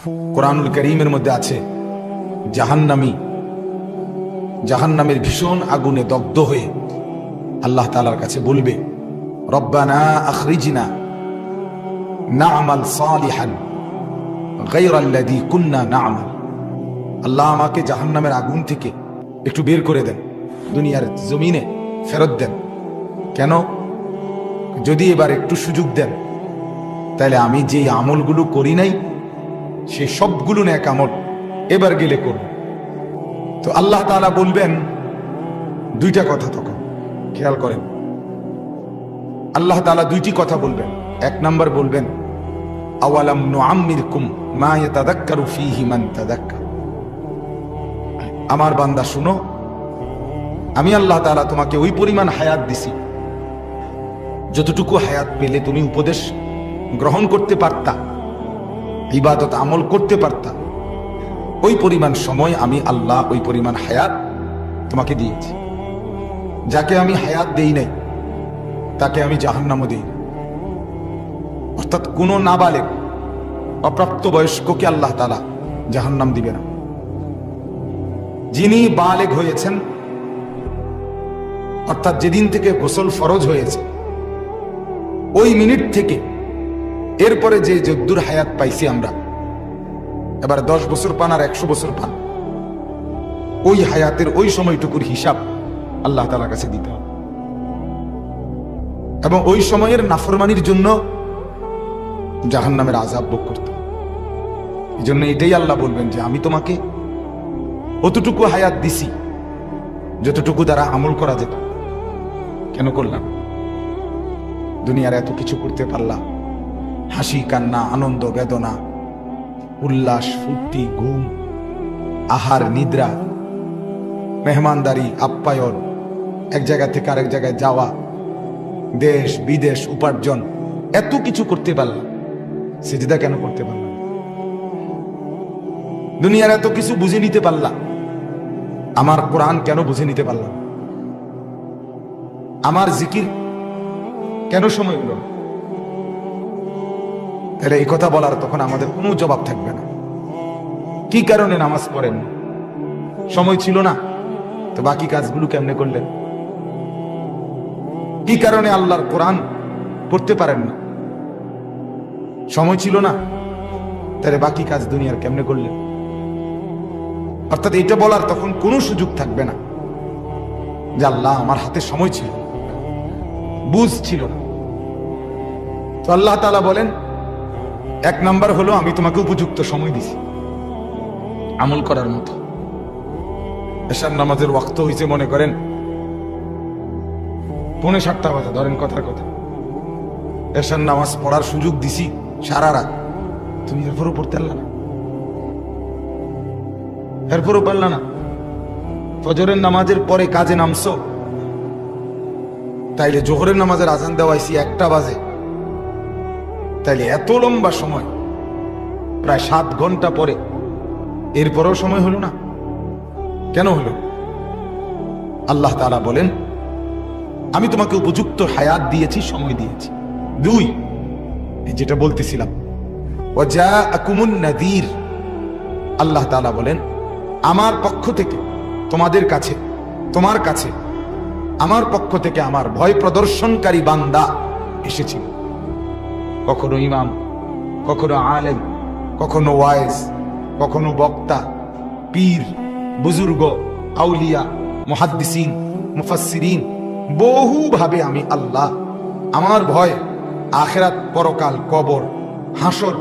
কোরআনুল কারীমের মধ্যে আছে জাহান্নামের ভীষণ আগুনে দগ্ধ হয়ে আল্লাহ তাআলার কাছে বলবে, রব্বানা আখরিজনা না'মাল সালিহান গায়রাল্লাযী কুন্না না'মাল। আল্লাহ আমাকে জাহান্নামের আগুন থেকে একটু বের করে দেন, দুনিয়ার জমিনে ফেরত দেন। কেন? যদি এবার একটু সুযোগ দেন তাহলে আমি যে আমলগুলো করি নাই সেই সবগুলো নেক আমল এবার গেলে করব। তো আল্লাহ তাআলা বলবেন দুইটা কথা, তখন খেয়াল করেন, আল্লাহ তাআলা দুইটি কথা বলবেন। এক নাম্বার বলবেন, আওয়ালাম নুআম্মিরকুম মা ইয়াতাযাক্কারু ফীহি মান তাযাক্কার। আমার বান্দা শুনো, আমি আল্লাহ তাআলা তোমাকে ওই পরিমাণ হায়াত দিছি যতটুকু হায়াত পেলে তুমি উপদেশ গ্রহণ করতে পারতা, ইবাদত আমল করতে পারতা, ওই পরিমাণ সময় আমি আল্লাহ ওই পরিমাণ হায়াত তোমাকে দিয়েছি। যাকে আমি হায়াত দেই নাই তাকে আমি জাহান্নামও দেই। অর্থাৎ কোন নাবালেগ অপ্রাপ্ত বয়স্ককে আল্লাহ তাআলা জাহান্নাম দিবে না। যিনি বালেগ হয়েছেন, অর্থাৎ যেদিন থেকে গোসল ফরজ হয়েছে ওই মিনিট থেকে এরপরে যে যদ্দুর হায়াত পাইছি আমরা, এবার 10 বছর পান আর 100 বছর পান, ওই হায়াতের ওই সময়টুকুর হিসাব আল্লাহ তাআলার কাছে দিতে হবে। এবং ওই সময়ের নাফরমানির জন্য জাহান্নামের আযাব ভোগ করতে হবে। এই জন্য এটাই আল্লাহ বলবেন যে আমি তোমাকে অতটুকু হায়াত দিছি যতটুকু দ্বারা আমল করা যেত। কেন করলাম? দুনিয়ার এত কিছু করতে পারলাম, হাসি কান্না, আনন্দ বেদনা, উল্লাস ফুর্তি, ঘুম, আহার নিদ্রা, মেহমানদারি, আপ্যায়ন, এক জায়গা থেকে আরেক জায়গায় যাওয়া, দেশ বিদেশ উপার্জন, এত কিছু করতে পারলাম, সিজদা কেন করতে পারলাম? দুনিয়ার এত কিছু বুঝে নিতে পারলাম, আমার কোরআন কেন বুঝে নিতে পারলাম? আমার জিকির কেন সময় হলো? তাহলে এই কথা বলার তখন আমাদের কোনো জবাব থাকবে না। কি কারণে নামাজ পড়েন? সময় ছিল না, তো বাকি কাজগুলো কেমনে করলেন? কি কারণে আল্লাহর কোরআন পড়তে পারেন না? সময় ছিল না, তাহলে বাকি কাজ দুনিয়ার কেমনে করলেন? অর্থাৎ এটা বলার তখন কোনো সুযোগ থাকবে না যে আল্লাহ আমার হাতে সময় ছিল, বুঝ ছিল না। তো আল্লাহ তাআলা বলেন, এক নাম্বার হলো আমি তোমাকে উপযুক্ত সময় দিছি আমল করার মতো। এশার নামাজের ওয়াক্ত হয়েছে, মনে করেন 6:45 বাজে, ধরেন কথার কথা, এশার নামাজ পড়ার সুযোগ দিছি সারা রাত, তুমি এরপরও পড়তে পারলা না, এরপরও পারলা না। ফজরের নামাজের পরে কাজে নামছো, তাইলে জোহরের নামাজের আজান দেওয়াইছি 1টা বাজে, তাইলে এত লম্বা সময়, প্রায় 7 ঘন্টা পরে, এরপরও সময় হলো না। কেন হলো? আল্লাহ তাআলা বলেন, আমি তোমাকে উপযুক্ত হায়াত দিয়েছি, সময় দিয়েছি। 2, যেটা বলতেছিলাম, ওয়াজাআকুমুন নাযীর, আল্লাহ তাআলা বলেন আমার পক্ষ থেকে তোমাদের কাছে, তোমার কাছে আমার পক্ষ থেকে আমার ভয় প্রদর্শনকারী বান্দা এসেছিল। কখনো ইমাম, কখনো আলেম, কখনো ওয়াইজ, কখনো বক্তা, পীর, বুজুর্গ, আউলিয়া, মুহাদ্দিসিন, মুফাসসিরিন, বহুভাবে আমি আল্লাহ আমার ভয়, আখিরাত, পরকাল, কবর, হাসর,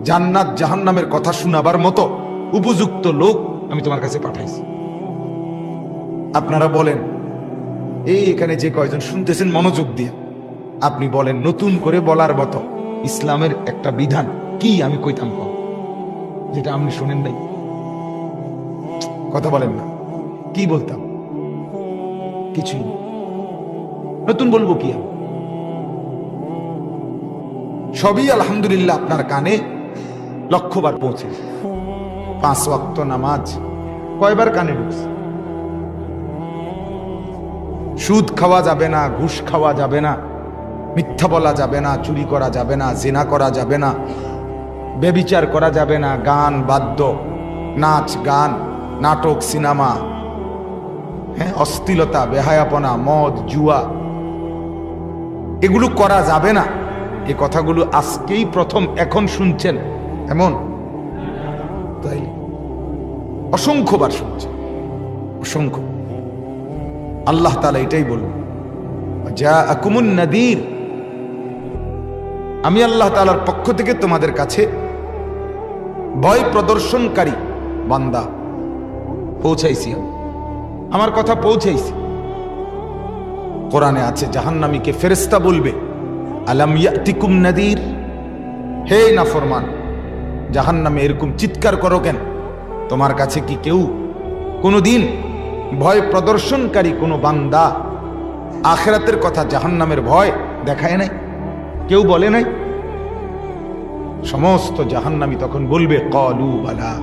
জান্নাত জাহান্নামের কথা শোনাবার মতো উপযুক্ত লোক আমি তোমার কাছে পাঠাইছি। আপনারা বলেন, এই এখানে যে কয়জন শুনতেছেন মনোযোগ দিয়ে, আপনি বলেন নতুন করে বলার মতো ইসলামের একটা বিধান কি আমি কইতাম কম, যেটা আপনি শুনেন নাই? কথা বলেন না, কি বলতাম? কিছুই নতুন বলবো কি? সবই আলহামদুলিল্লাহ আপনার কানে লক্ষবার পৌঁছে। 5 ওয়াক্ত নামাজ কয়বার কানে ঢুকছে? সুদ খাওয়া যাবে না, ঘুষ খাওয়া যাবে না, মিথ্যা বলা যাবে না, চুরি করা যাবে না, জিনা করা যাবে না, বেবিচার করা যাবে না, গান বাদ্য, নাচ গান, নাটক, সিনেমা, হ্যাঁ, অশ্লীলতা, বেহায়াপনা, মদ, জুয়া, এগুলো করা যাবে না। এই কথাগুলো আজকেই প্রথম এখন শুনছেন এমন? তাই অসংখ্যবার শুনছেন, অসংখ্য। আল্লাহ তাআলা এটাই বলবেন, জাআকুমুন নাযীর, আমি আল্লাহ তাআলার পক্ষ থেকে তোমাদের কাছে ভয় প্রদর্শনকারী বান্দা পৌঁছাইছি, আমার কথা পৌঁছাইছি। কোরআনে আছে জাহান্নামীকে ফেরেশতা বলবে, আলাম ইয়াতিকুম নাযীর, হে নাফরমান, জাহান্নামে এরকম চিৎকার করো কেন? তোমার কাছে কি কেউ কোনোদিন ভয় প্রদর্শনকারী কোনো বান্দা আখিরাতের কথা, জাহান্নামের ভয় দেখায় নাই? কেউ বলে নাই? সমস্ত জাহান্নামী তখন বলবে, ক্বালু বালা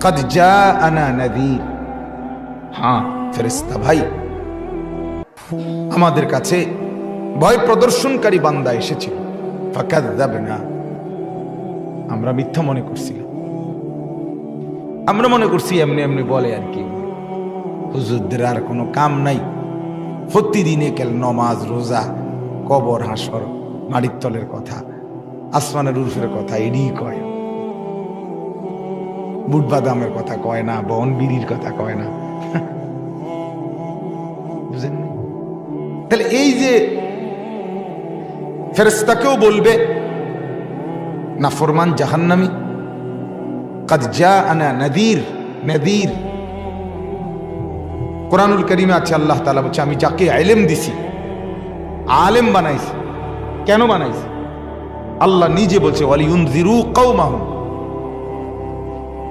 কাদ জাআনা নাযীর, হ্যাঁ ফেরেশতা ভাই, আমাদের কাছে ভয় প্রদর্শনকারী বান্দা এসেছিল, ফাকাযযাবনা, আমরা মিথ্যা মনে করছিলাম, আমরা মনে করছি এমনি এমনি বলে আর কি, হুজুরদের আর কোনো কাম নাই, প্রতিদিনে কেল নমাজ রোজা, কবর হাসর, মাটির তলের কথা, আসমানের উরফের কথা এডি কয়, বুট বাদামের কথা কয় না, বন বিড়ির কথা কয় না। বুঝেন? তাহলে এই যে ফেরেশতাকেও বলবে নাফরমান জাহান্নামী, কাদ জাআনা নাযীর, নাযীর। কোরআনুল কারীমে আছে আল্লাহ তাআলা বলছে, আমি যাকে ইলম দিছি, আলেম বানাইছি। কেন বানাইছি? আল্লাহ নিজে বলছে, ওয়ালিউনযিরু কওমাহুম,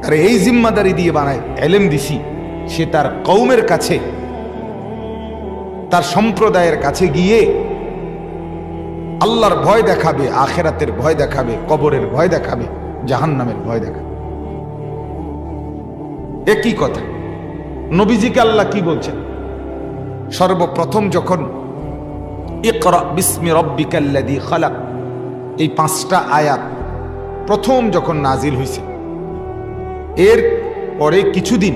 আরে এই জিম্মাদারি দিয়ে বানায়, ইলম দিছি, সে তার কওমের কাছে, তার সম্প্রদায়ের কাছে গিয়ে আল্লাহর ভয় দেখাবে, আখিরাতের ভয় দেখাবে, কবরের ভয় দেখাবে, জাহান্নামের ভয় দেখাবে। একই কথা নবীজিকে আল্লাহ কি বলছেন? সর্বপ্রথম যখন ইকরা বিসমি রাব্বিকাল্লাযী খালাক, এই 5টা আয়াত প্রথম যখন নাজিল হয়েছে, এর পরে কিছুদিন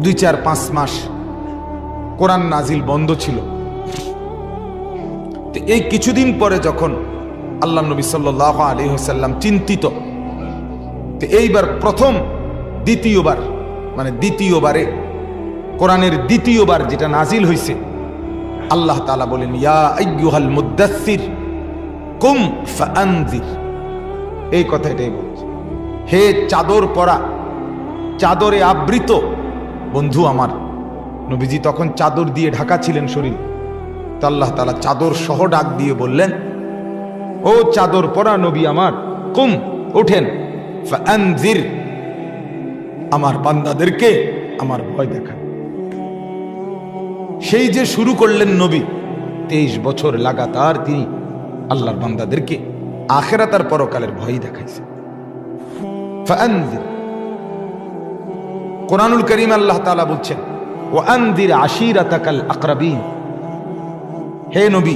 2-4-5 মাস কোরআন নাজিল বন্ধ ছিল। তো এই কিছুদিন পরে যখন আল্লাহ নবী সাল্লাল্লাহু আলাইহি ওয়াসাল্লাম চিন্তিত, তো এইবার প্রথম দ্বিতীয়বার, মানে দ্বিতীয়বারে কোরআনের দ্বিতীয়বার যেটা নাজিল হয়েছে, আল্লাহ তাআলা বলেন, ইয়া আইয়ুহাল মুদ্দাসসির কুম ফাআনজির, এই কথাটাই বলছে, হে চাদর পরা, চাদরে আবৃত বন্ধু আমার। নবীজি তখন চাদর দিয়ে ঢাকা ছিলেন শরীর, তো আল্লাহ তাআলা চাদর সহ ডাক দিয়ে বললেন, ও চাদর পরা নবী আমার, কুম, ওঠেন, ফাআনজির, আমার বান্দাদেরকে আমার ভয় দেখান। সেই যে শুরু করলেন নবী, 23 বছর লাগাতার তিনি আল্লাহর বান্দাদেরকে আখিরাত আর পরকালের ভয় দেখাইছে। ফাআনজির, কোরআনুল কারীম আল্লাহ তাআলা বলছেন, ওয়ানজির আশিরাতাকাল আকরাবিন, হে নবী,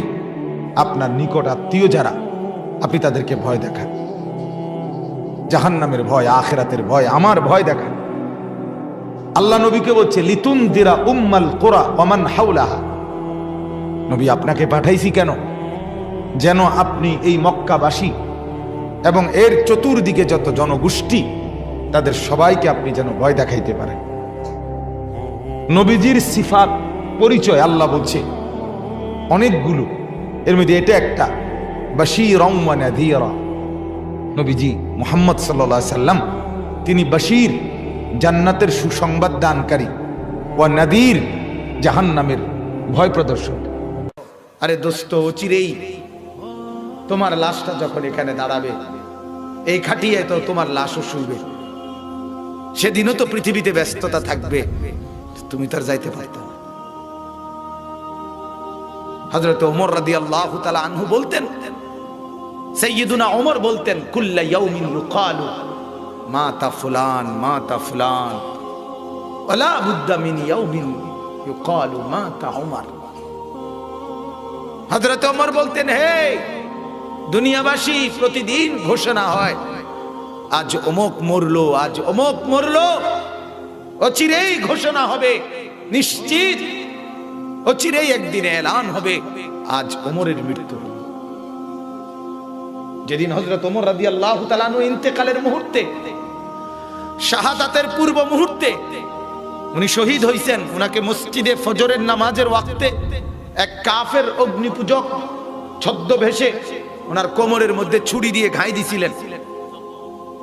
আপনার নিকট আত্মীয় যারা, আপনি তাদেরকে ভয় দেখান, জাহান্নামের ভয়, আখিরাতের ভয়, আমার ভয় দেখান। আল্লাহ নবীকে বলছে, লিতুনদিরা উম্মাল কুরা ওয়া মান হাওলাহা, নবী আপনাকে পাঠাইছি কেন? যেন আপনি এই মক্কাবাসী এবং এর চতুর্দিকে যত জনগোষ্ঠী, তাদের সবাইকে আপনি যেন ভয় দেখাইতে পারেন। নবীজির সিফাত পরিচয় আল্লাহ বলছে অনেকগুলো, এর মধ্যে এটা একটা, বাশীরাম ওয়া নাযীরা। নবীজি মুহাম্মদ সাল্লাল্লাহু আলাইহি সাল্লাম, তিনি বাশীর, জান্নাতের সুসংবাদ দানকারী, ওয়া নাযীর, জাহান্নামের ভয় প্রদর্শক। আরে দোস্ত, অচিরেই তোমার লাশটা যখন এখানে দাঁড়াবে, এই খাটিয়ে তো তোমার লাশও শুবে, সেদিনও তো পৃথিবীতে ব্যস্ততা থাকবে, তুমি তার যাইতে পারতো না। হযরত ওমর রাদিয়াল্লাহু তাআলা আনহু বলতেন, সাইয়্যিদুনা ওমর বলতেন, কুল্লা ইয়াউমিন ইউকালু মাতা ফুলান মাতা ফুলান ওয়ালা বুদ্দা মিন ইয়াউমিন ইউকালু মাতা ওমর। হযরত ওমর বলতেন, হে দুনিয়াবাসী প্রতিদিন ঘোষণা হয়, আজ অমুক মরলো, আজ অমুক মরলো। অচিরেই ঘোষণা হবে, নিশ্চিত অচিরেই একদিনে এলান হবে, আজ ওমরের মৃত্যু। যেদিন হযরত ওমর রাদিয়াল্লাহু তাআলা আনহু ইন্তেকালের মুহূর্তে, শাহাদাতের পূর্ব মুহূর্তে উনি শহীদ হইছেন, উনাকে মসজিদে ফজরের নামাজের ওয়াক্তে এক কাফের অগ্নিপূজক ছদ্মবেশে ওনার কোমরের মধ্যে ছুরি দিয়ে ঘাই দিছিলেন।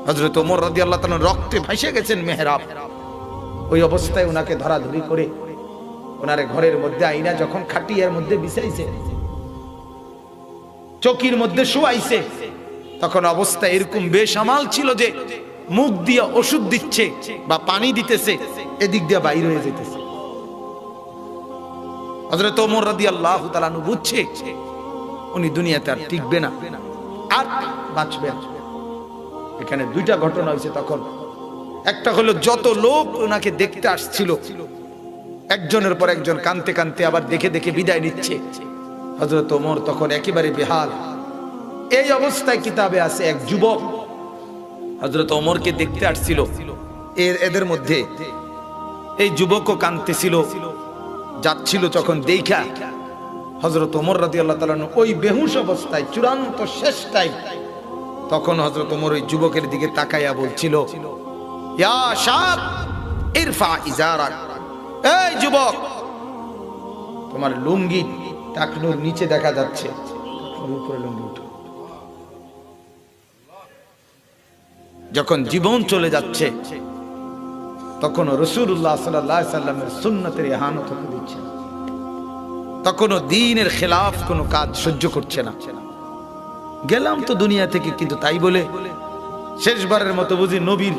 হযরত ওমর রাদিয়াল্লাহু তাআলা রক্তে ভাসে গেছেন মেহরাব। ওই অবস্থায় ওনাকে ধরাধরি করে ওনার ঘরের মধ্যে আইনা যখন খাটিয়ার মধ্যে বিছাইছে, চকির মধ্যে শুয়াইছে, তখন অবস্থা এরকম বেসামাল ছিল যে মুখ দিয়ে ওষুধ দিচ্ছে বা পানি দিতেছে, এদিক দিয়ে বাইরে হয়ে যেতেছে। হযরত ওমর রাদিয়াল্লাহু তাআলা বুঝছে উনি দুনিয়াতে আর টিকবে না, আর বাঁচবে না। এখানে দুইটা ঘটনা হয়েছে তখন। একটা হলো যত লোক ওনাকে দেখতে আসছিল, একজনের পর একজন কানতে কানতে আবার দেখে দেখে বিদায় নিচ্ছে। হযরত ওমর তখন একেবারে বেহাল। এই অবস্থায় কিতাবে আছে এক যুবক হযরত ওমরকে দেখতে আসছিল। এদের মধ্যে এই যুবকও কানতেছিল, যাচ্ছিল যখন দেখা হযরত ওমর রাদিয়াল্লাহু তাআলা ওই বেহুশ অবস্থায়, চূড়ান্ত শেষ টাইম, তখন হযরত ওমর ওই যুবকের দিকে তাকাইয়া বলছিল, ইয়া শাব ইরফা ইজারাক, এই যুবক তোমার লুঙ্গি টাকনুর নিচে দেখা যাচ্ছে, উপরে লুঙ্গি উঠো। যখন জীবন চলে যাচ্ছে তখন রাসূলুল্লাহ সাল্লাল্লাহু আলাইহি সাল্লামের সুন্নতের ইহানত হতে দিচ্ছে, তখনও দ্বীনের খেলাফ কোনো কাজ সহ্য করছে না। গেলাম তো দুনিয়া থেকে, কিন্তু তাই বলে শেষবারের মতো বুঝি নবীর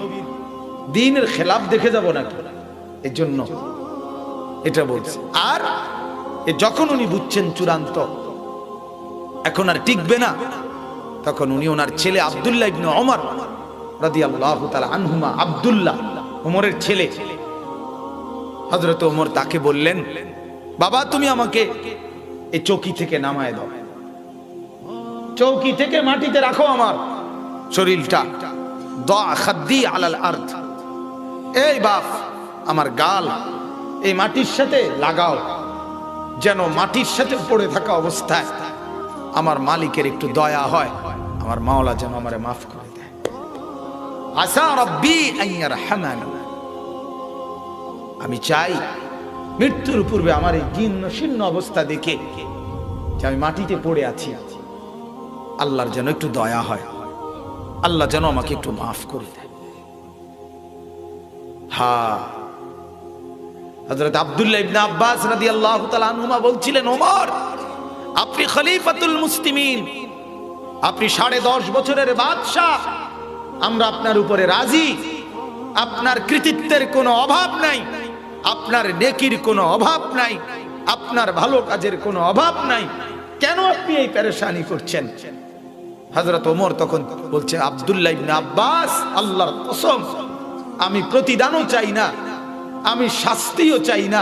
দ্বীনের খেলাফ দেখে যাব না, এর জন্য এটা বলছে। আর যখন উনি বুঝছেন চূড়ান্ত এখন আর টিকবে না, তখন উনি ওনার ছেলে আব্দুল্লাহ ইবনে ওমর রাদিয়াল্লাহু তাআলা আনহুমা, আব্দুল্লাহ ওমরের ছেলে, হযরত ওমর তাকে বললেন, বাবা তুমি আমাকে এই চৌকি থেকে নামায় দাও, চৌকি থেকে মাটিতে রাখো আমার শরীরটা, দা খাদ্দি আলাল আরদ, এই বাপ আমার গাল এই মাটির সাথে লাগাও, যেন মাটির সাথে পড়ে থাকা অবস্থায় আমার মালিকের একটু দয়া হয়, আমার মাওলা যেন আমারে মাফ করে দেয়। আসা রাব্বি আন ইয়ারহামানি, আমি চাই মৃত্যুর পূর্বে আমার এই জীর্ণ শীর্ণ অবস্থা দেখে যে আমি মাটিতে পড়ে আছি, আল্লাহর যেন একটু দয়া হয়, আল্লাহ যেন আমাকে একটু মাফ করে দেয়। হ্যাঁ, হযরত আব্দুল্লাহ ইবনে আব্বাস রাদিয়াল্লাহু তাআলা আনহুমা বলছিলেন, ওমর আপনি খলিফাতুল মুসলিমিন, আপনি 10.5 বছরের বাদশা, আমরা আপনার উপরে রাজি, আপনার কৃতিত্বের কোনো অভাব নাই, আপনার নেকির কোনো অভাব নাই, আপনার ভালো কাজের কোনো অভাব নাই, কেন আপনি এই পেরেশানি করছেন? হযরত ওমর তখন বলছে, আব্দুল্লাহ ইবনে আব্বাস আল্লাহর কসম, আমি প্রতিদানও চাই না, আমি শাস্তিও চাই না,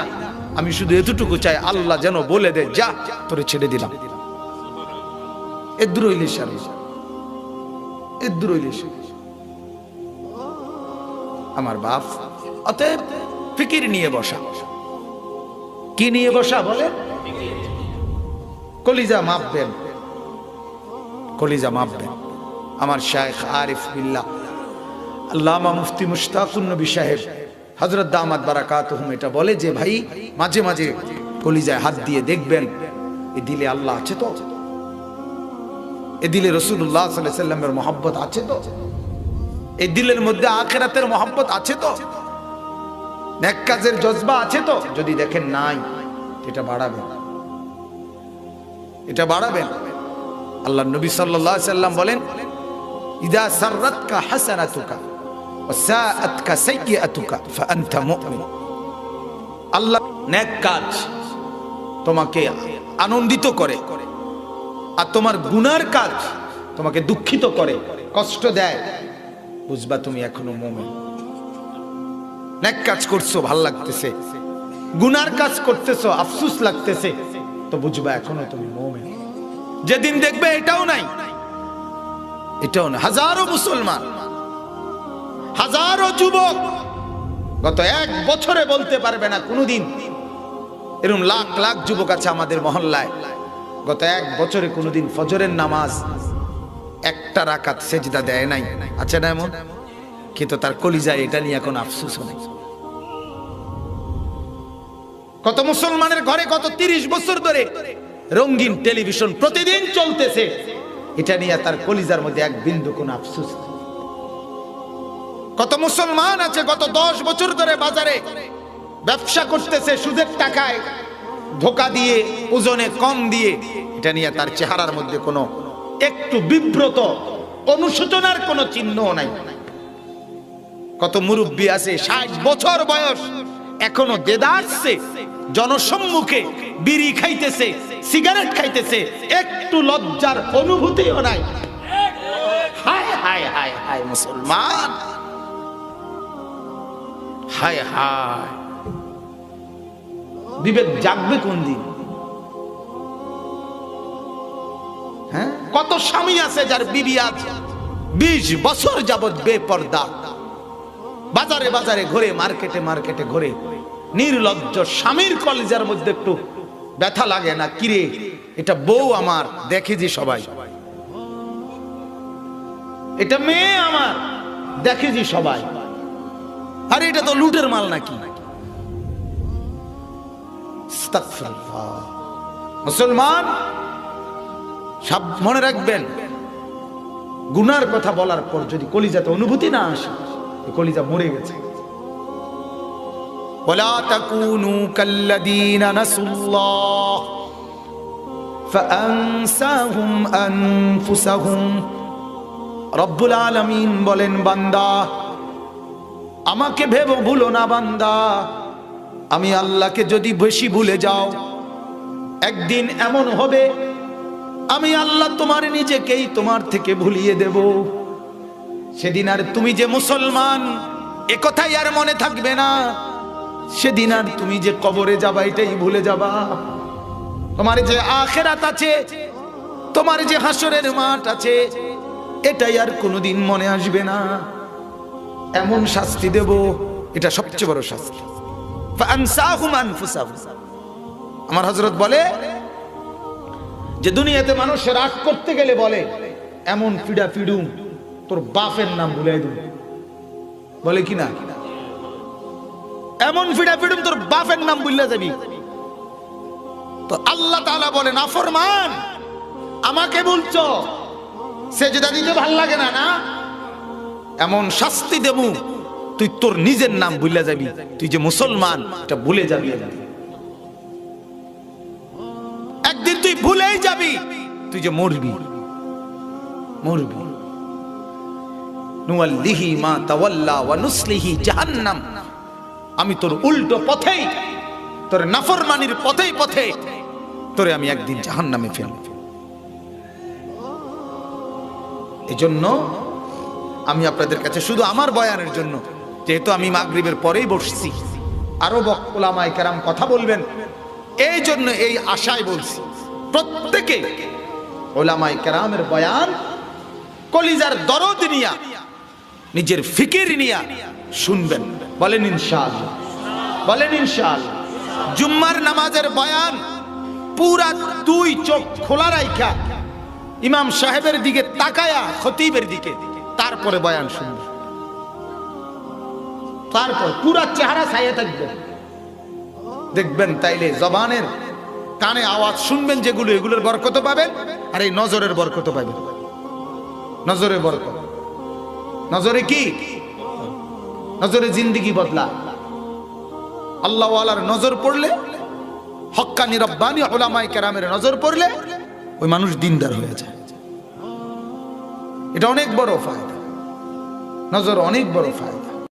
আমি শুধু এতটুকু চাই আল্লাহ যেন বলে দেয়, যা তোরে ছেড়ে দিলাম। এদুর হইলে এদুর হইলে আমার বাপ। অতএব ফিকির নিয়ে বসা, কি নিয়ে বসা বলে? কলিজা মাপবেন, কলিজা মাপবেন। আমার শায়েখ আরিফ বিল্লাহ আল্লামা মুফতি মুশতাকুন নবী সাহেব হযরত দামাত বারাকাতুহুম এটা বলে যে, ভাই মাঝে মাঝে কলিজায় হাত দিয়ে দেখবেন এ দিলে আল্লাহ আছে তো, এ দিলে রাসূলুল্লাহ সাল্লাল্লাহু আলাইহি সাল্লামের মহব্বত আছে তো, এই দিলের মধ্যে আখিরাতের মহব্বত আছে তো, নেক কাজের জজবা আছে তো। যদি দেখেন নাই, এটা বাড়াবেন, এটা বাড়াবেন। আল্লাহ নবী সাল্লাল্লাহু আলাইহি সাল্লাম বলেন, ইদা সাররাতকা হাসানাতুকা ওয়া সাআতকা সাইয়্যাতুকা ফাআনতা মুমিন। আল্লাহ নেক কাজ তোমাকে আনন্দিত করে আর তোমার গুনার কাজ তোমাকে দুঃখিত করে, কষ্ট দেয়, বুঝবা তুমি এখনো মুমিন। নেক কাজ করছো ভাল লাগতেছে, গুনার কাজ করতেছো আফসোস লাগতেছে, তো বুঝবা এখনো তুমি মুমিন। যেদিন দেখবে এটাও নাই, এটাও না, হাজারো মুসলমান, হাজারো যুবক গত 1 বছরে বলতে পারবে না কোনোদিন। এরকম লাখ লাখ যুবক আছে আমাদের মহল্লায়, গত 1 বছরে কোনোদিন ফজরের নামাজ একটা রাকাত সেজদা দেয় নাই। আছে না এমন? কিন্তু তার কলিজায় এটা নিয়ে এখন আফসোস নেই। কত মুসলমানের ঘরে কত 30 বছর ধরে রঙিন টেলিভিশন প্রতিদিন চলতেছে, এটা নিয়ে তার কলিজার মধ্যে এক বিন্দু কোনো আফসোস নেই। কত মুসলমান আছে গত 10 বছর ধরে বাজারে ব্যবসা করতেছে সুদের টাকায়, ধোকা দিয়ে, ওজনে কম দিয়ে, এটা নিয়ে তার চেহারার মধ্যে কোনো একটু বিব্রত অনুশোচনার কোনো চিহ্ন নাই। কত মুরব্বী আছে 60 বছর বয়স, এখনো দেদারছে, জনসম্মুখে বিড়ি খাইতেছে, সিগারেট খাইতেছে, একটু লজ্জার অনুভূতিও নাই। হায় হায় হায় হায় মুসলমান, হায় হায়, বিবেক জাগবে কোন দিন? হ্যাঁ, কত স্বামী আছে যার বিবি আজ 20 বছর যাবৎ বেপর্দা, বাজারে বাজারে ঘুরে, মার্কেটে মার্কেটে ঘুরে, নির্লজ্জ স্বামীর কলিজার মধ্যে একটু ব্যথা লাগে না? কিরে, এটা বউ আমার, দেখে যে সবাই, এটা মেয়ে আমার, দেখে যে সবাই, আরে এটা তো লুটের মাল নাকি? মুসলমান সব মনে রাখবেন, গুনার কথা বলার পর যদি কলিজাতে অনুভূতি না আসে, কলিজা মরে গেছে। ওয়ালা তাকুনু কাল্লাযীনা নাসুল্লাহ ফাআনসাহুম আনফুসাহুম। রব্বুল আলামিন বলেন, বান্দা আমাকে ভেবো ভুলো না বান্দা, আমি আল্লাহকে যদি বেশি ভুলে যাও, একদিন এমন হবে আমি আল্লাহ তোমার নিজেকেই তোমার থেকে ভুলিয়ে দেব। সেদিন আর তুমি যে মুসলমান এ কথাই আর মনে থাকবে না, সেদিন আর তুমি যে কবরে যাবা এটাই ভুলে যাবা। তোমার যে আখিরাত আছে, তোমার যে হাসরের মাঠ আছে, এটাই আর কোনোদিন মনে আসবে না। এমন শাস্তি দেব, এটা সবচেয়ে বড় শাস্তি। ফাআনসাহুম আনফুসাহুম। আমার হযরত বলে যে দুনিয়াতে মানুষ রাগ করতে গেলে বলে, এমন ফিডা ফিডুম তোর বাপের নাম ভুলাই দেব, বলে কি না? এমন ফিডা ফিডুম তোর বাপের নাম ভুলে যাবি। তো আল্লাহ তাআলা বলেন, নাফরমান আমাকে বলছো, সেজদা দিতে ভাল লাগে না? না, এমন শাস্তি দেব তুই তোর নিজের নাম ভুলে যাবি, তুই যে মুসলমান এটা ভুলে যাবি। একদিন তুই ভুলেই যাবি তুই যে মরবি, মরবি। নুওয়াল্লিহি মা তাওয়াল্লা ওয়া নুসলিহি জাহান্নাম। আমি তোর উল্টো পথেই, তোর নাফরমানির পথেই পথে তোরে আমি একদিন জাহান্নামে ফেলব। এজন্য আমি আপনাদের কাছে শুধু আমার বয়ানের জন্য, যেহেতু আমি মাগরিবের পরেই বসছি, আরো ওলামায়ে কেরাম কথা বলবেন, এই জন্য এই আশায় বলছি, প্রত্যেকে ওলামায়ে কেরামের বয়ান কলিজার দরদ নিয়া, নিজের ফিকির নিয়া শুনবেন। বলেন ইনশাআল্লাহ, বলেন ইনশাআল্লাহ। জুম্মার নামাজের বয়ান পুরা 2 চোখ খোলা রাইখা ইমাম সাহেবের দিকে তাকায়া, খতিবের দিকে, তারপরে বয়ান শুনবেন। তারপর পুরা চেহারা ছাইয়া থাকবে, দেখবেন তাইলে জবানের কানে আওয়াজ শুনবেন যেগুলো, এগুলোর বরকত পাবেন, আর এই নজরের বরকত পাবেন। নজরের বরকত, নজরে কি? নজরে জিন্দেগি বদলা। আল্লাহ ওয়ালার নজর পড়লে, হক্কানি রব্বানি উলামায়ে কেরামের নজর পড়লে ওই মানুষ দিনদার হয়ে যায়। এটা অনেক বড় ফায়দা, নজর অনেক বড় ফায়দা।